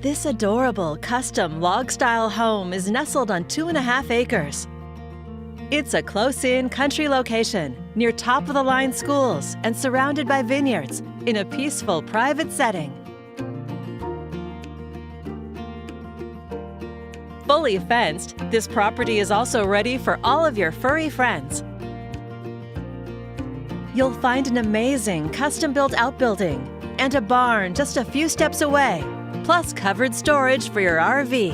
This adorable custom log-style home is nestled on 2.5 acres. It's a close-in country location near top-of-the-line schools and surrounded by vineyards in a peaceful private setting. Fully fenced, this property is also ready for all of your furry friends. You'll find an amazing custom-built outbuilding and a barn just a few steps away, plus covered storage for your RV.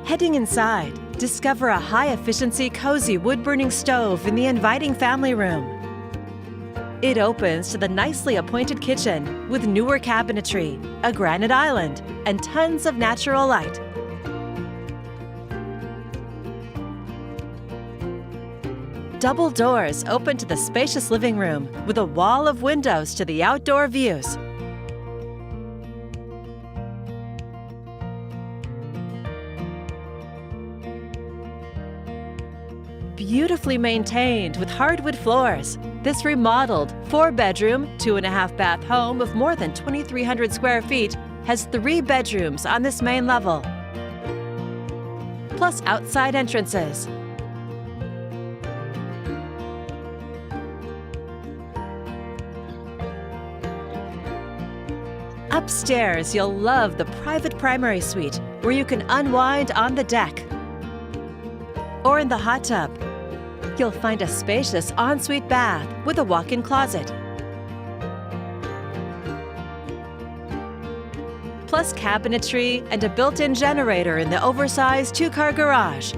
Heading inside, discover a high-efficiency, cozy wood-burning stove in the inviting family room. It opens to the nicely appointed kitchen with newer cabinetry, a granite island, and tons of natural light. Double doors open to the spacious living room with a wall of windows to the outdoor views. Beautifully maintained with hardwood floors, this remodeled 4-bedroom, 2.5-bath home of more than 2,300 square feet has 3 bedrooms on this main level, plus outside entrances. Upstairs, you'll love the private primary suite where you can unwind on the deck or in the hot tub. You'll find a spacious ensuite bath with a walk-in closet, plus cabinetry and a built-in generator in the oversized 2-car garage.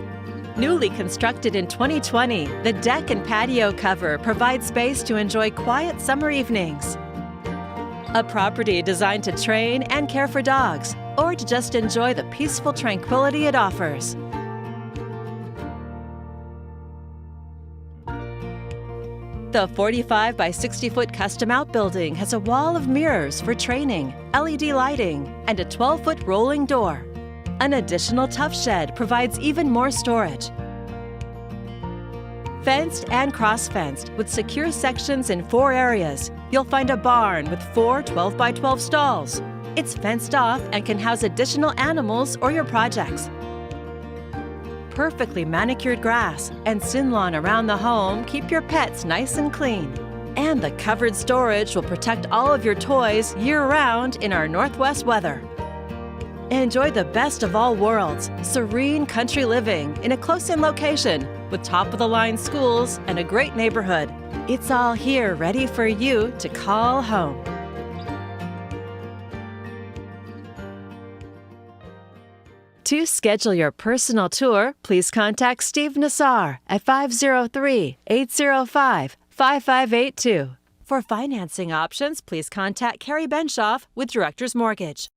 Newly constructed in 2020, the deck and patio cover provide space to enjoy quiet summer evenings. A property designed to train and care for dogs, or to just enjoy the peaceful tranquility it offers. The 45 by 60-foot custom outbuilding has a wall of mirrors for training, LED lighting, and a 12-foot rolling door. An additional tough shed provides even more storage. Fenced and cross-fenced with secure sections in 4 areas, you'll find a barn with 4 12 by 12 stalls. It's fenced off and can house additional animals or your projects. Perfectly manicured grass and sin lawn around the home keep your pets nice and clean. And the covered storage will protect all of your toys year-round in our Northwest weather. Enjoy the best of all worlds, serene country living in a close-in location with top-of-the-line schools and a great neighborhood. It's all here ready for you to call home. To schedule your personal tour, please contact Steve Nassar at 503-805-5582. For financing options, please contact Carrie Benshoff with Director's Mortgage.